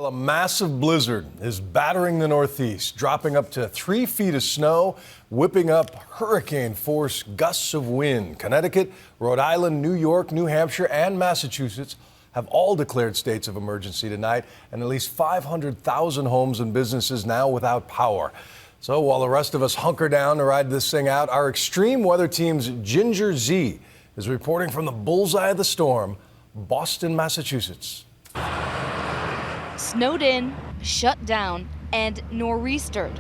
Well, a massive blizzard is battering the Northeast, dropping up to 3 feet of snow, whipping up hurricane-force gusts of wind. Connecticut, Rhode Island, New York, New Hampshire, and Massachusetts have all declared states of emergency tonight, and at least 500,000 homes and businesses now without power. So while the rest of us hunker down to ride this thing out, our extreme weather team's Ginger Z is reporting from the bullseye of the storm, Boston, Massachusetts. Snowed in, shut down, and nor'eastered.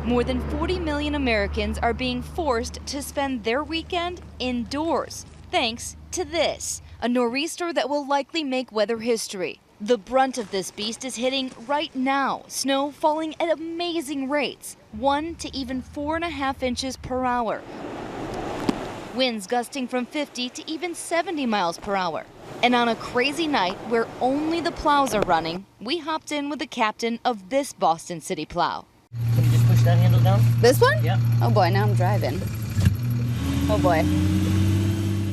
More than 40 million Americans are being forced to spend their weekend indoors, thanks to this, a nor'easter that will likely make weather history. The brunt of this beast is hitting right now, snow falling at amazing rates, 1 to even 4.5 inches per hour. Winds gusting from 50 to even 70 miles per hour. And on a crazy night where only the plows are running, we hopped in with the captain of this Boston City plow. Can you just push that handle down? This one? Yeah. Oh boy, now I'm driving. Oh boy.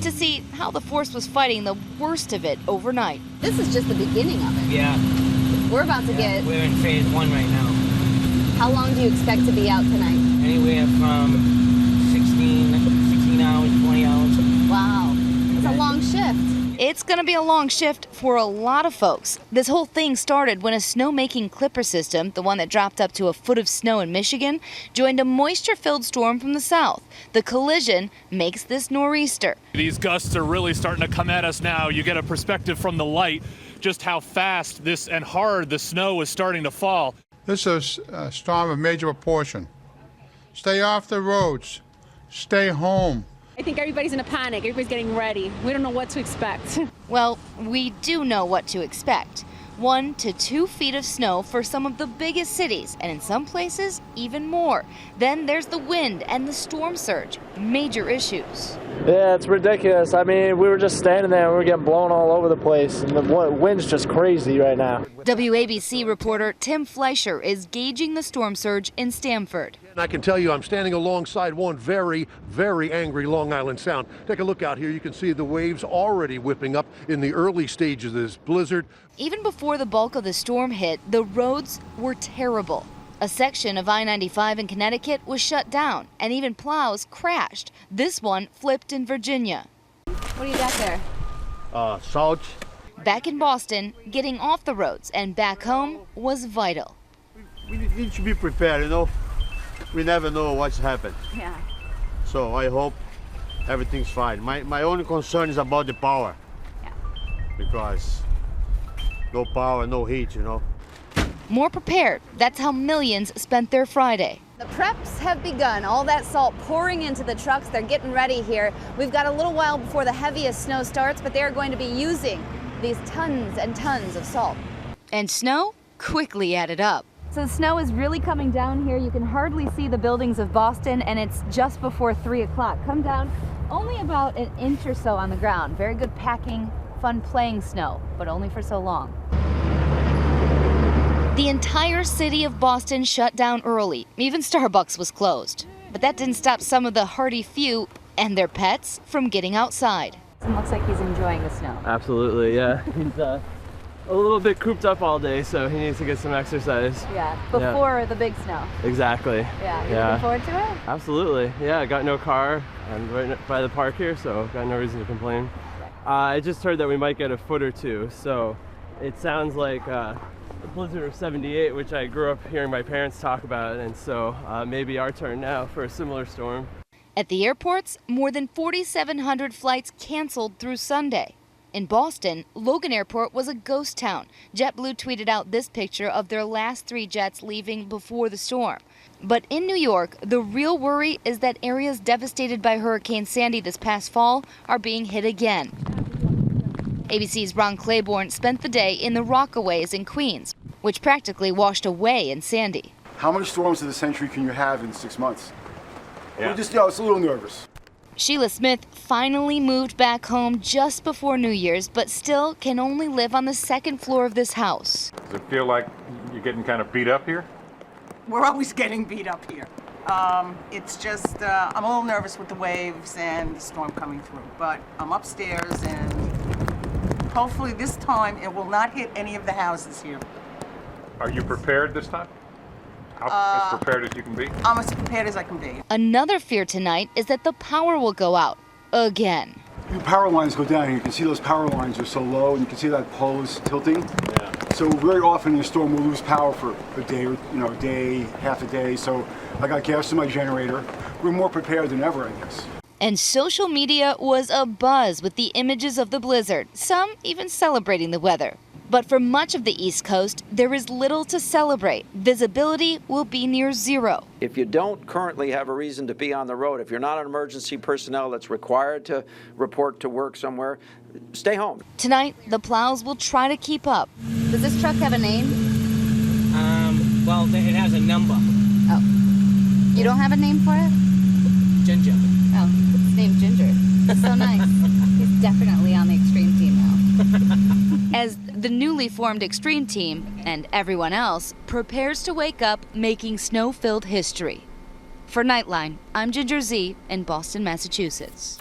To see how the force was fighting the worst of it overnight. This is just the beginning of it. Yeah. We're about to get... We're in phase 1 right now. How long do you expect to be out tonight? Anywhere from 16 hours, 20 hours. Wow. It's a long shift. It's going to be a long shift for a lot of folks. This whole thing started when a snow-making clipper system, the one that dropped up to a foot of snow in Michigan, joined a moisture-filled storm from the south. The collision makes this nor'easter. These gusts are really starting to come at us now. You get a perspective from the light, just how fast this and hard the snow is starting to fall. This is a storm of major proportion. Stay off the roads. Stay home. I think everybody's in a panic. Everybody's getting ready. We don't know what to expect. Well, we do know what to expect. 1 to 2 feet of snow for some of the biggest cities, and in some places, even more. Then there's the wind and the storm surge. Major issues. Yeah, it's ridiculous. I mean, we were just standing there and we were getting blown all over the place, and the wind's just crazy right now. WABC reporter Tim Fleischer is gauging the storm surge in Stamford. And I can tell you I'm standing alongside one very, very angry Long Island Sound. Take a look out here. You can see the waves already whipping up in the early stages of this blizzard. Even before the bulk of the storm hit, the roads were terrible. A section of I-95 in Connecticut was shut down, and even plows crashed. This one flipped in Virginia. What do you got there? Salt. Back in Boston, getting off the roads and back home was vital. We need to be prepared, you know. We never know what's happened. Yeah. So I hope everything's fine. My only concern is about the power. Yeah. Because no power, no heat, you know. More prepared. That's how millions spent their Friday. The preps have begun. All that salt pouring into the trucks. They're getting ready here. We've got a little while before the heaviest snow starts, but they're going to be using these tons and tons of salt. And snow quickly added up. So the snow is really coming down here. You can hardly see the buildings of Boston, and it's just before 3 o'clock. Come down only about an inch or so on the ground. Very good packing, fun playing snow, but only for so long. The entire city of Boston shut down early. Even Starbucks was closed. But that didn't stop some of the hardy few and their pets from getting outside. It looks like he's enjoying the snow. Absolutely, yeah. He's a little bit cooped up all day, so he needs to get some exercise. Yeah, before the big snow. Exactly. Yeah, you looking forward to it? Absolutely. Yeah, I got no car. I'm right by the park here, so got no reason to complain. I just heard that we might get a foot or two, so it sounds like the blizzard of '78, which I grew up hearing my parents talk about, and so maybe our turn now for a similar storm. At the airports, more than 4,700 flights canceled through Sunday. In Boston, Logan Airport was a ghost town. JetBlue tweeted out this picture of their last 3 jets leaving before the storm. But in New York, the real worry is that areas devastated by Hurricane Sandy this past fall are being hit again. ABC's Ron Claiborne spent the day in the Rockaways in Queens, which practically washed away in Sandy. How many storms of the century can you have in 6 months? Yeah. We're just, it's a little nervous. Sheila Smith finally moved back home just before New Year's, but still can only live on the 2nd floor of this house. Does it feel like you're getting kind of beat up here? We're always getting beat up here. It's just, I'm a little nervous with the waves and the storm coming through, but I'm upstairs and hopefully this time it will not hit any of the houses here. Are you prepared this time? How as prepared as you can be? I'm as prepared as I can be. Another fear tonight is that the power will go out again. Your power lines go down, and you can see those power lines are so low, and you can see that pole is tilting. Yeah. So very often in a storm, we'll lose power for a day, or a day, half a day. So I got gas in my generator. We're more prepared than ever, I guess. And social media was abuzz with the images of the blizzard, some even celebrating the weather. But for much of the East Coast, there is little to celebrate. Visibility will be near zero. If you don't currently have a reason to be on the road, if you're not an emergency personnel that's required to report to work somewhere, stay home. Tonight, the plows will try to keep up. Does this truck have a name? Well, it has a number. Oh. You don't have a name for it? Ginger. Oh, it's named Ginger. That's so nice. He's definitely on the extreme team now. As the newly formed Extreme Team and everyone else prepares to wake up making snow-filled history. For Nightline, I'm Ginger Z in Boston, Massachusetts.